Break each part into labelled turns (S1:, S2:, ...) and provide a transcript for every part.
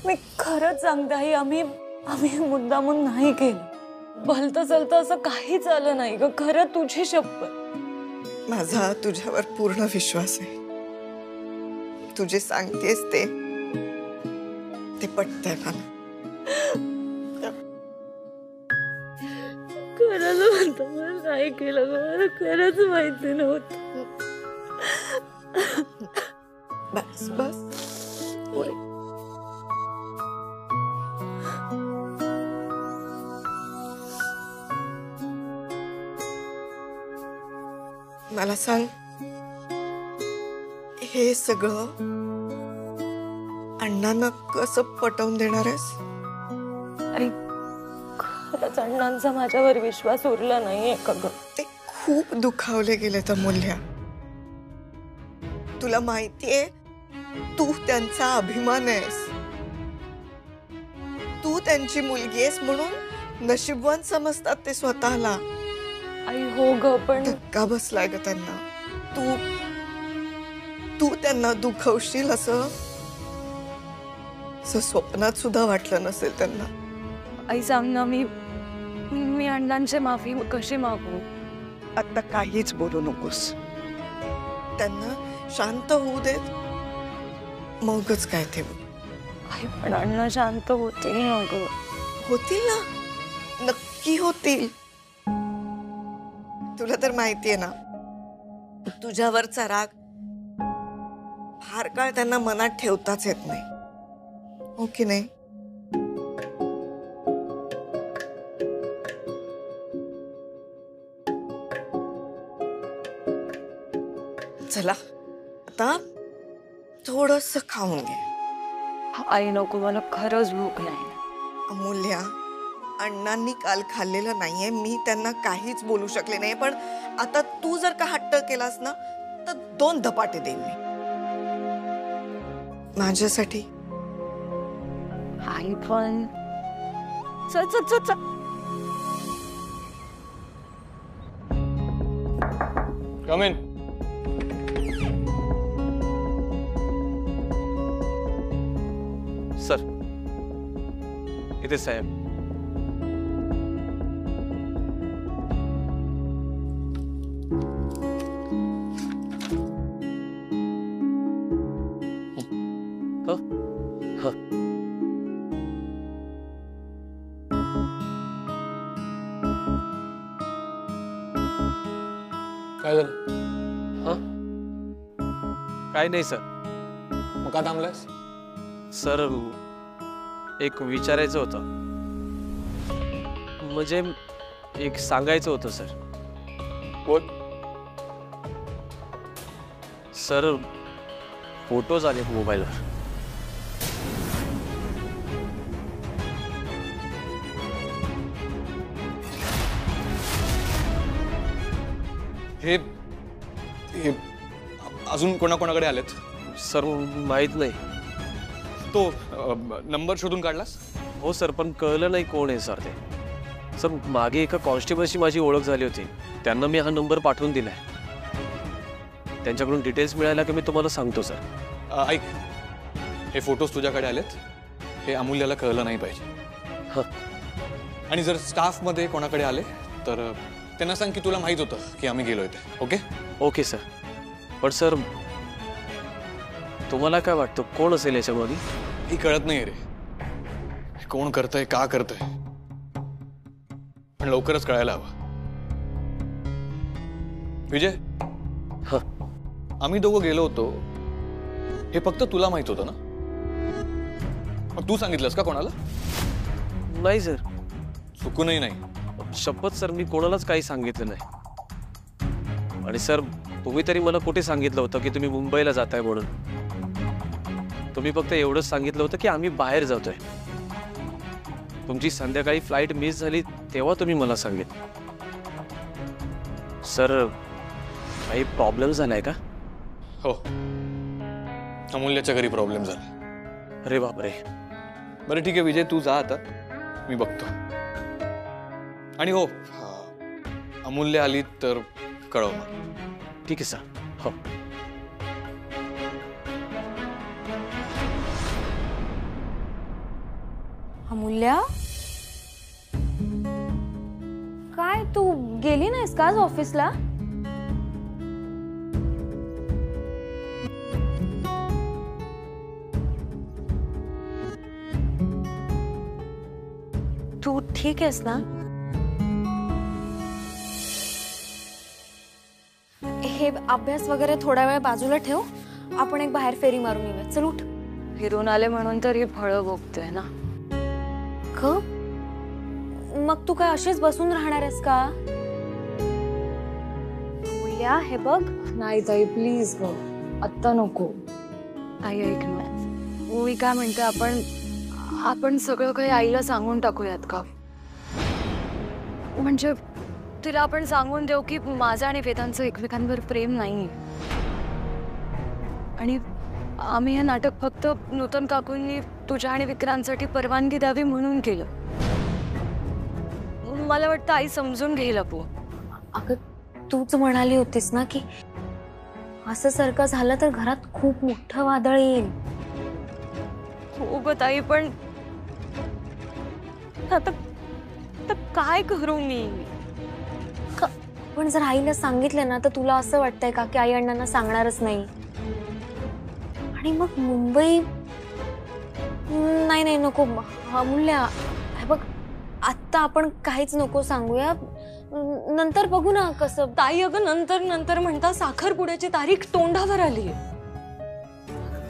S1: मी खरंच सांगते आई, आम्ही मुद्दामून नाही केलं. भलतं चलतं असं काही झालं नाही ग, खरं तुझी शपथ.
S2: माझा तुझ्यावर पूर्ण विश्वास आहे. तू जे सांगतेस ते पटतंय मला.
S1: खरंच म्हणतो, मला नाही केलं ग, मला खरंच माहिती नव्हतं.
S2: बस बस मला सांग, हे सगळं अण्णांना कसं पटवून देणार आहेस?
S1: आई, खरंच अण्णांचा माझ्यावर विश्वास उरला नाहीये का ग?
S2: ते खूप दुखावले गेले तर मूल्या. तुला माहितीये, तू त्यांचा अभिमान आहेस. तू त्यांची मुलगी आहेस म्हणून नशीबवान समजतात ते स्वतःला.
S1: आई हो ग, पण
S2: धक्का बसलाय ग त्यांना. तू त्यांना दुखवशील असं स्वप्नात सुद्धा वाटलं नसेल त्यांना.
S1: आई सांग ना, मी अण्णांची माफी कशी मागू?
S2: आता काहीच बोलू नकोस. त्यांना शांत होऊ देत, मगच काय ते बोल.
S1: आई पण अण्णा शांत होतील ना ग?
S2: होतील ना, नक्की होतील. तुला तर माहितीये ना, तुझ्यावरचा राग फार काळ त्यांना मनात ठेवताच येत नाही, हो की नाही? चला आता थोडंसं खाऊन घे.
S1: आई नको, मला खरंच भूक नाही.
S2: अमूल्या, अण्णांनी काल खाल्लेलं नाहीये. मी त्यांना काहीच बोलू शकले नाही, पण आता तू जर का हट्ट केलास ना तर 2 धपाटे देईन मी माझ्यासाठी.
S1: आई पण चल चल चल चल.
S3: Come in. सर, इथे साहेब.
S4: काय झालं?
S3: काय नाही सर.
S4: मग का थांबलास?
S3: सर, एक विचारायचं होतं, म्हणजे एक सांगायचं होतं सर.
S4: बोल.
S3: सर, फोटोज आले मोबाईलवर.
S4: हे अजून कोणाकोणाकडे आलेत?
S3: सर, माहित नाही.
S4: तो नंबर शोधून काढलास?
S3: हो सर, पण कळलं नाही कोण आहे सर ते. सर, मागे एका कॉन्स्टेबलशी माझी ओळख झाली होती, त्यांना मी हा नंबर पाठवून दिलाय. त्यांच्याकडून डिटेल्स मिळाल्या की मी तुम्हाला सांगतो सर.
S4: ऐक, हे फोटोज तुझ्याकडे आलेत, हे अमूल्याला कळलं नाही पाहिजे. आणि जर स्टाफमध्ये कोणाकडे आले तर त्यांना सांग की तुला माहित होतं की आम्ही गेलोय ते. ओके?
S3: Okay sir. पण सर, तुम्हाला काय वाटतं कोण असेल याच्यामध्ये?
S4: ही कळत नाही रे, कोण करतंय, का करतंय, पण लवकरच कळायला हवं. विजय, आम्ही दोघं गेलो होतो हे फक्त तुला माहित होतं ना? मग तू सांगितलंस का कोणाला?
S3: नाही सर.
S4: चुकूनही नाही?
S3: शपथ सर, मी कोणालाच काही सांगितलं नाही. आणि सर, तुम्ही तरी मला कुठे सांगितलं होतं की तुम्ही मुंबईला जाताय म्हणून? तुम्ही फक्त एवढंच सांगितलं होतं की आम्ही बाहेर जातोय. तुमची संध्याकाळी फ्लाईट मिस झाली तेव्हा तुम्ही मला सांगितलं. सर, काही प्रॉब्लेम झालाय का?
S4: हो, अमूल्याच्या घरी प्रॉब्लेम झाला.
S3: अरे बापरे.
S4: बरं ठीक आहे विजय, तू जा आता, मी बघतो. आणि हो, अमूल्य आली तर कळव मग.
S3: ठीक आहे सर. हो.
S1: अमूल्या, काय तू गेली नाहीस का आज ऑफिसला? तू ठीक आहेस ना? हे अभ्यास वगैरे थोडा वेळ बाजूला ठेव, आपण एक बाहेर फेरी मारून येऊया. चल उठ. फिरून आले म्हणून तर ही फळं भोगतोय ना. मग तू काय अशीच बसून राहणार आहेस का? अमूल्या, हे बघ. नाही ताई, प्लीज ग, आत्ता नको. आई ऐक ना, मी काय म्हणते, आपण सगळं काही आईला सांगून टाकूयात का? म्हणजे तिला आपण सांगून देऊ की माझं आणि वेदांचं एकमेकांवर प्रेम नाही, आणि आम्ही हे नाटक फक्त नूतन काकूंनी तुझ्या आणि विक्रांतसाठी परवानगी द्यावी म्हणून केलं. मला वाटतं आई समजून घेईल अपू. अगं, तूच म्हणाली होतीस ना की असं सारखं झालं तर घरात खूप मोठं वादळ येईल. हो ग ताई, पण आता काय करू मी? पण जर आईला सांगितलं ना तर तुला असं वाटतंय का की आई अण्णांना सांगणारच नाही? आणि मग मुंबई, नाही नको अमूल्या. हे बघ, आत्ता आपण काहीच नको सांगूया, नंतर बघू ना कसं. ताई अगं, नंतर म्हणता साखरपुड्याची तारीख तोंडावर आली.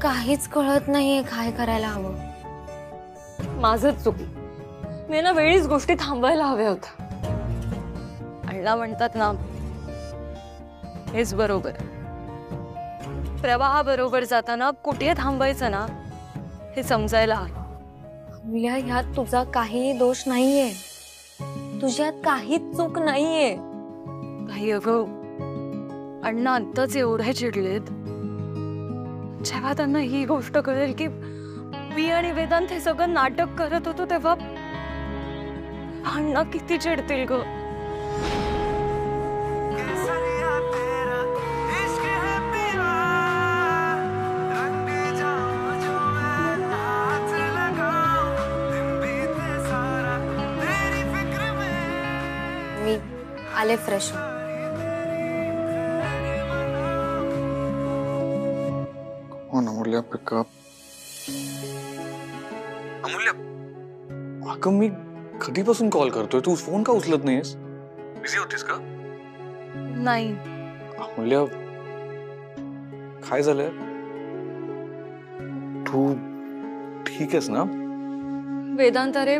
S1: काहीच कळत नाहीये काय करायला हवं. माझंच चुकलं, मी ना वेळीच गोष्टी थांबायला हव्या होत्या. अण्णा म्हणतात ना, हेच बरोबर. प्रवाहाबरोबर जाताना कुठे थांबायचं ना हे समजायला हवं. अमूल्या, ह्यात तुझा काही दोष नाहीये, तुझ्यात काहीच चूक नाहीये. काही अगं, अण्णा आत्ताच एवढे चिडलेत. जेव्हा त्यांना ही गोष्ट कळेल की मी आणि वेदांत हे सगळं नाटक करत होतो, तेव्हा अण्णा किती चिडतील ग. मी आले फ्रेश.
S4: अमूल्या, पिकअप. अमूल्या, अगं मी कधीपासून कॉल करतोय, तू फोन का उचलत नाहीस? बिझी होतीस का?
S1: नाही.
S4: अमूल्या, काय झालंय? तू ठीक आहेस ना?
S1: वेदांत, अरे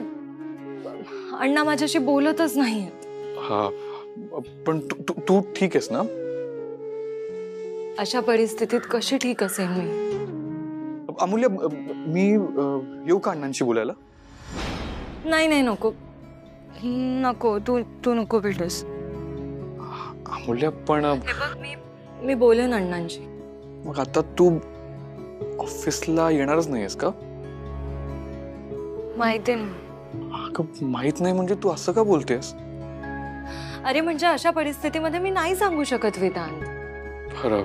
S1: अण्णा माझ्याशी बोलतच नाहीयेत.
S4: हा, पण तू ठीक आहेस ना?
S1: अशा परिस्थितीत कशी ठीक असेल मी?
S4: अमूल्या, मी येऊ का अण्णांशी बोलायला?
S1: नाही नको नको, तू नको भेटस.
S4: अमूल्या, पण
S1: मी बोलेन अण्णांशी.
S4: मग आता तू ऑफिसला येणारच नाहीयेस का?
S1: माहिती नाही.
S4: अगं, माहित नाही म्हणजे तू असं का बोलतेस?
S1: अरे म्हणजे अशा परिस्थितीमध्ये मी नाही सांगू शकत वेदांत.
S4: बरं,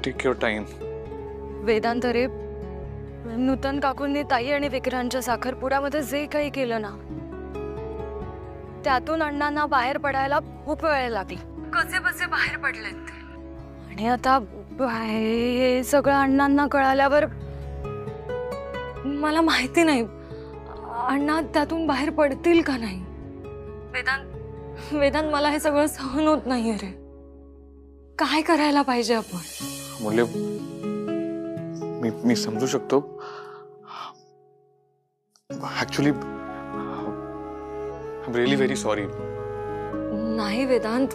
S4: टेक युअर टाइम.
S1: वेदांत, अरे नूतन काकूंनी ताई आणि विक्रांतच्या साखरपुड्यामध्ये जे काही केलं ना, त्यातून अण्णांना बाहेर पडायला खूप वेळ लागली. कसे बसे बाहेर पडलेत ते. आणि आता हे सगळं अण्णांना कळाल्यावर मला माहिती नाही अण्णा त्यातून बाहेर पडतील का नाही. वेदांत, मला हे सगळं सहन होत नाहीये रे. काय करायला पाहिजे आपण?
S4: अमूल्य, मी समजू शकतो. Actually I am really very sorry.
S1: नाही वेदांत,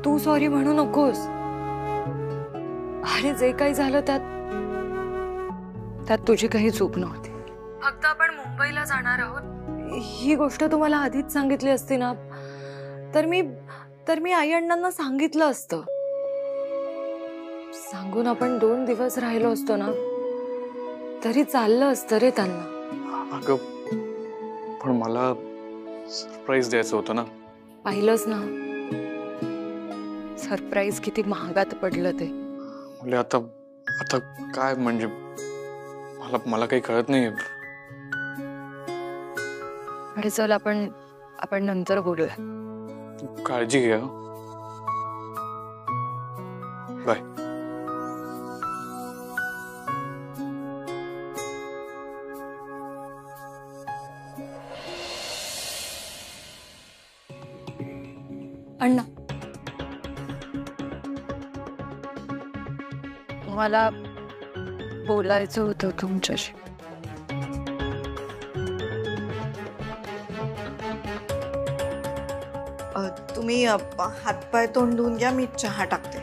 S1: तू सॉरी म्हणू नकोस. अरे जे काही झालं त्यात तुझी काही चूक नव्हती. फक्त आपण मुंबईला जाणार आहोत ही गोष्ट तुम्हाला आधीच सांगितली असती ना तर मी आई अण्णांना सांगितलं असतं. सांगून आपण 2 दिवस राहिलो असतो ना तरी चाललं असतं रे त्यांना.
S4: अगं, पण मला सरप्राईज द्यायचं होतं ना.
S1: पाहिलंच ना सरप्राईज किती महागात पडलं ते.
S4: म्हणजे आता काय म्हणजे मला काही कळत नाही.
S1: अरे चल आपण नंतर बोलूया.
S4: काळजी घ्या. बाय.
S1: अण्णा, मला बोलायचं होतं तुमच्याशी.
S2: तुम्ही हातपाय तोंड धुवून घ्या, मी चहा टाकते.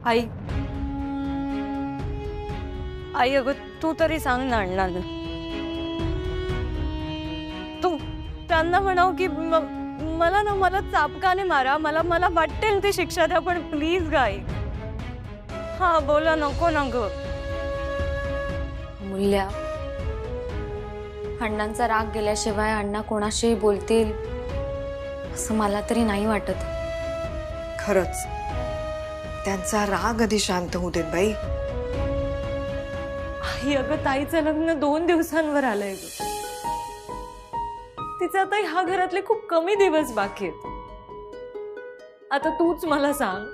S1: आई आई अगं तू तरी सांग ना अण्णांना. तू त्यांना म्हणाव की मला चापकाने मारा, मला वाटेल ती शिक्षा द्या, पण प्लीज गाई. हा बोला, नको ना ग.
S5: मूल्या, अण्णांचा राग गेल्याशिवाय अण्णा कोणाशीही बोलतील असं मला तरी नाही वाटत.
S2: खरंच त्यांचा राग आधी शांत होऊ देत बाई.
S1: आई अगं ताईचं लग्न 2 दिवसांवर आलंय ग. तिचे आता ह्या घरातले खूप कमी दिवस बाकी आहेत. आता तूच मला सांग,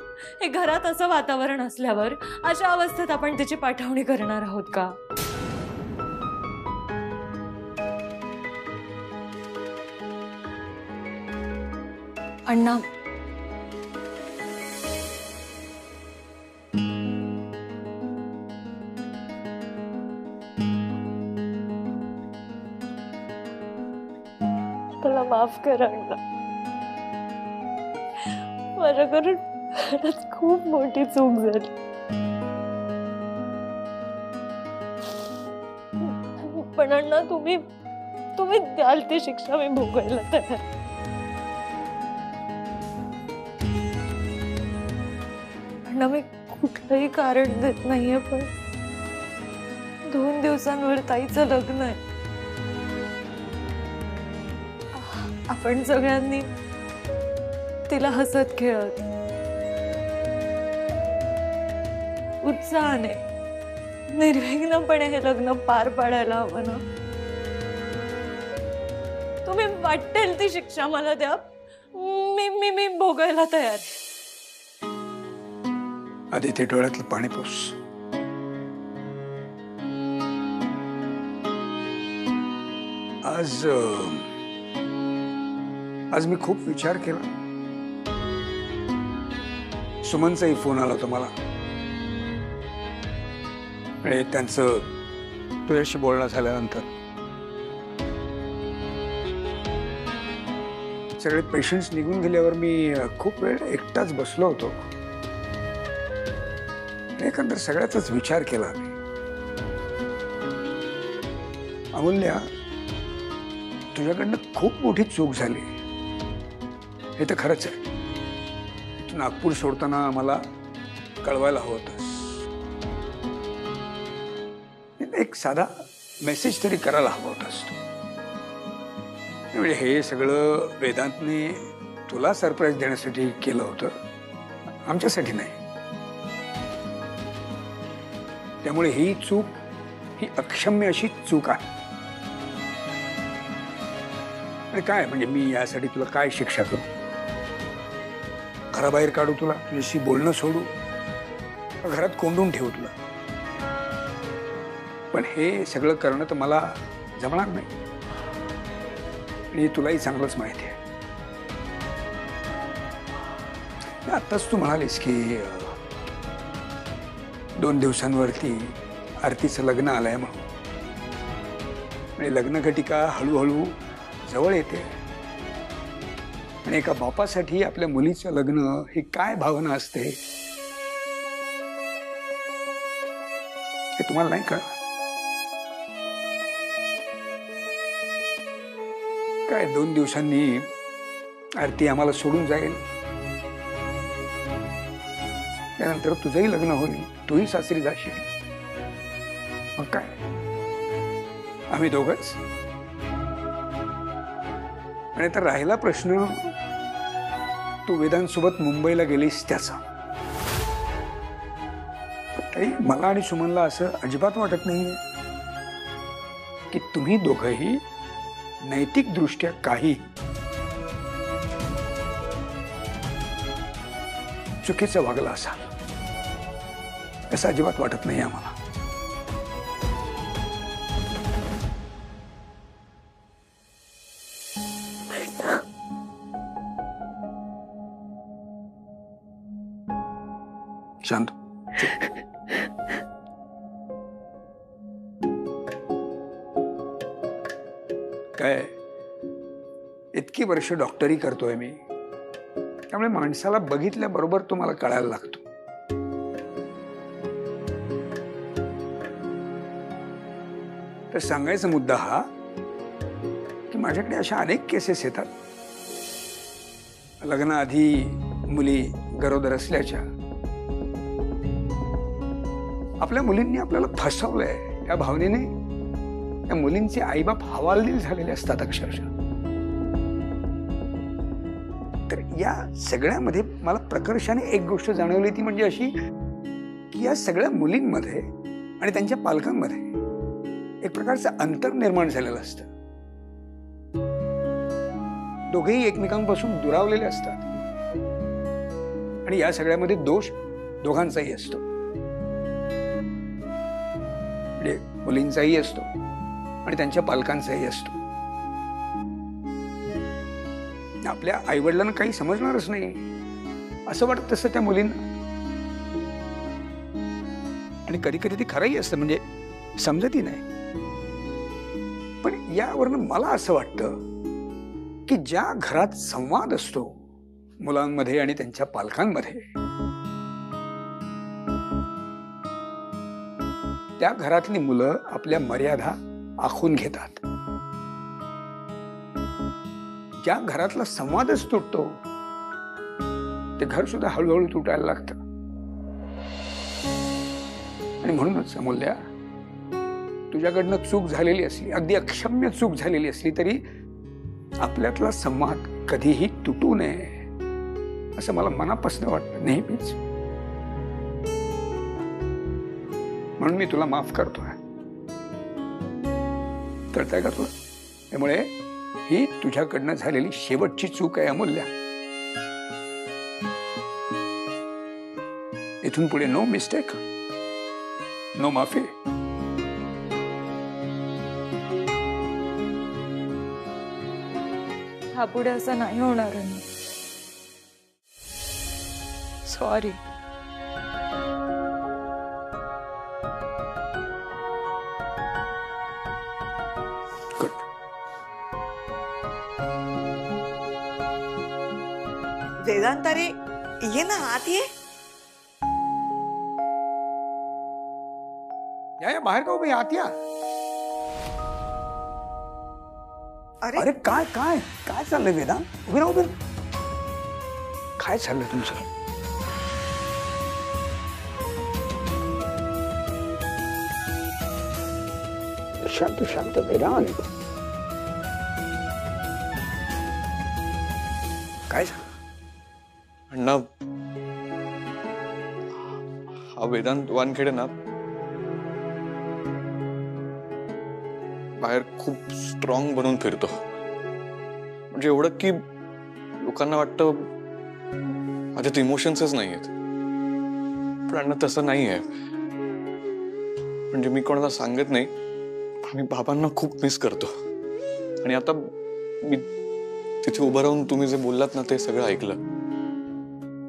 S1: हे घरात असं वातावरण असल्यावर अशा अवस्थेत आपण तिची पाठवणी करणार आहोत का?
S5: अण्णा,
S1: मला माफ कर अण्णा. माझ्याकडून खरंच खूप मोठी चूक झाली. पण अण्णा तुम्ही द्याल ती शिक्षा मी भोगायला तयार. अण्णा मी कुठलंही कारण देत नाहीये, पण 2 दिवसांवर ताईचं लग्न आहे. आपण सगळ्यांनी तिला हसत खेळत उत्साहाने निर्विघ्नपणे हे लग्न पार पाडायला हवं ना. तुम्ही वाटेल ती शिक्षा मला द्या, मी भोगायला तयार.
S6: आधी ते डोळ्यातलं पाणी पुस. आज मी खूप विचार केला. सुमनचाही फोन आला होता मला, आणि त्यांचं तुझ्याशी बोलणं झाल्यानंतर सगळे पेशंट्स निघून गेल्यावर मी खूप वेळ एकटाच बसलो होतो. एकंदर सगळ्याचाच विचार केला मी. अमूल्या, तुझ्याकडनं खूप मोठी चूक झाली, हे तर खरंच आहे. तू नागपूर सोडताना मला कळवायला हवं होतंस. एक साधा मेसेज तरी करायला हवा होतास तू. म्हणजे हे सगळं वेदांतने तुला सरप्राईज देण्यासाठी केलं होतं, आमच्यासाठी नाही. त्यामुळे ही चूक, ही अक्षम्य अशी चूक आहे. आणि काय म्हणजे मी यासाठी तुला काय शिक्षा करू? घराबाहेर काढू तुला, तुझ्याशी बोलणं सोडू, घरात कोंडून ठेवू तुला? पण हे सगळं करणं तर मला जमणार नाही, आणि तुलाही चांगलंच माहिती आहे. आत्ताच तू म्हणालीस की 2 दिवसांवरती आरतीचं लग्न आलंय म्हणून. आणि लग्नघटिका हळूहळू जवळ येते, आणि एका बापासाठी आपल्या मुलीचं लग्न ही काय भावना असते हे तुम्हाला नाही कळलं. काय 2 दिवसांनी आरती आम्हाला सोडून जाईल, त्यानंतर तुझंही लग्न होईल, तूही सासरी जाशील. मग काय, आम्ही दोघंच. आणि तर राहिला प्रश्न तू वेदांसोबत मुंबईला गेलीस त्याचा. तरी मला आणि सुमनला असं अजिबात वाटत नाहीये की तुम्ही दोघंही नैतिक दृष्ट्या काही चुकीचं वागला असाल असं अजिबात वाटत नाही आम्हाला. शांत काय इतकी वर्ष डॉक्टरी करतोय मी, त्यामुळे माणसाला बघितल्याबरोबर तो मला कळायला लागतो. तर सांगायचा मुद्दा हा की माझ्याकडे अशा अनेक केसेस येतात लग्नाआधी मुली गरोदर असल्याच्या. आपल्या मुलींनी आपल्याला फसवलंय या भावनेने त्या मुलींचे आईबाप हवालदिल झालेले असतात अक्षरशः. तर या सगळ्यामध्ये मला प्रकर्षाने एक गोष्ट जाणवली, ती म्हणजे अशी की या सगळ्या मुलींमध्ये आणि त्यांच्या पालकांमध्ये एक प्रकारचं अंतर निर्माण झालेलं असतं. दोघेही एकमेकांपासून दुरावलेले असतात आणि या सगळ्यामध्ये दोष दोघांचाही असतो, म्हणजे मुलींचाही असतो आणि त्यांच्या पालकांचाही असतो. आपल्या आईवडिलांना काही समजणारच नाही असं वाटत तसं त्या मुलींना, आणि कधी कधी ती खरंही असतं, म्हणजे समजतही नाही. पण यावरनं मला असं वाटतं की ज्या घरात संवाद असतो मुलांमध्ये आणि त्यांच्या पालकांमध्ये, त्या घरातली मुलं आपल्या मर्यादा आखून घेतात. ज्या घरातला संवादच तुटतो ते घर सुद्धा हळूहळू तुटायला लागतं. आणि म्हणूनच अमूल्या, तुझ्याकडनं चूक झालेली असली, अगदी अक्षम्य चूक झालेली असली तरी आपल्यातला संवाद कधीही तुटू नये असं मला मनापासून वाटतं नेहमीच. म्हणून मी तुला माफ करतोय. कळतंय का तुला? त्यामुळे ही तुझ्याकडनं झालेली शेवटची चूक आहे अमूल्या. इथून पुढे नो मिस्टेक, नो माफी.
S1: ह्यापुढे असं नाही होणार आहे. सॉरी.
S2: वेदांत, अरे ये ना, आत ये.
S6: या बाहेर का उभे, आत या. अरे काय काय काय चाललंय वेदांत? उभे राहू. काय चाललंय तुमचं? शांत शांत वेदांत. काय
S4: अण्णा, हा वेदांत वानखेडे ना बाहेर खूप स्ट्रॉंग बनून फिरतो. म्हणजे एवढं की लोकांना वाटतं माझ्यात इमोशन्सच नाही आहेत. पण अण्णा तसं नाही आहे. म्हणजे मी कोणाला सांगत नाही, मी बाबांना खूप मिस करतो. आणि आता मी तिथे उभं राहून तुम्ही जे बोललात ना ते सगळं ऐकलं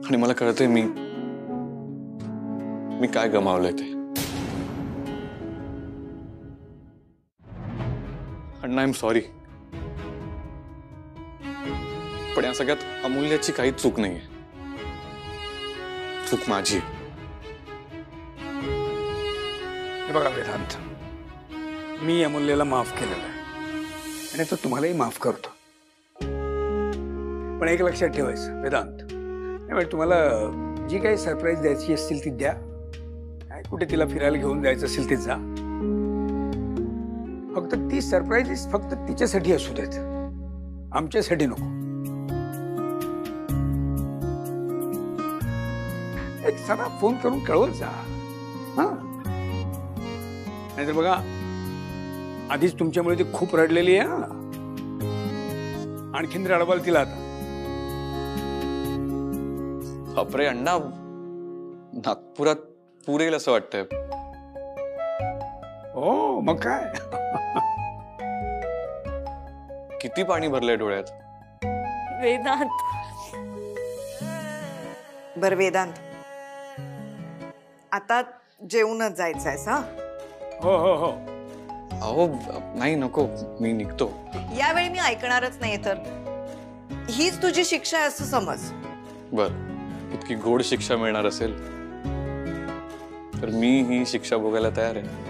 S4: आणि मला कळतंय मी काय गमावलंय ते. अण्णा, आय एम सॉरी. पण या सगळ्यात अमूल्याची काहीच चूक नाहीये. चूक माझी.
S6: हे बघा वेदांत, मी अमूल्याला माफ केलेलं आहे आणि तो तुम्हालाही माफ करतो. पण एक लक्षात ठेवायचं वेदांत, त्यामुळे तुम्हाला जी काही सरप्राईज द्यायची असतील ती द्या. कुठे तिला फिरायला घेऊन जायचं असेल ते जा. फक्त ती सरप्राईज फक्त तिच्यासाठी असू देत, आमच्यासाठी नको. एक साधा फोन करून कळवत जा. नाहीतर बघा आधीच तुमच्यामुळे ती खूप रडलेली आहे हा. आणखीन रडवाल तिला आता.
S4: बापरे अण्णा, नागपुरात पूर येईल असं वाटतंय.
S6: हो मग काय.
S4: किती पाणी भरलंय डोळ्यात.
S1: वेदांत,
S2: बर वेदांत, आता जेवूनच जायचंय हा.
S6: हो हो हो.
S4: अहो नाही नको, मी निघतो.
S2: यावेळी मी ऐकणारच नाही तर हीच तुझी शिक्षा आहे असं समज.
S4: बर, इतकी गोड शिक्षा मिळणार असेल तर मी ही शिक्षा भोगायला तयार आहे.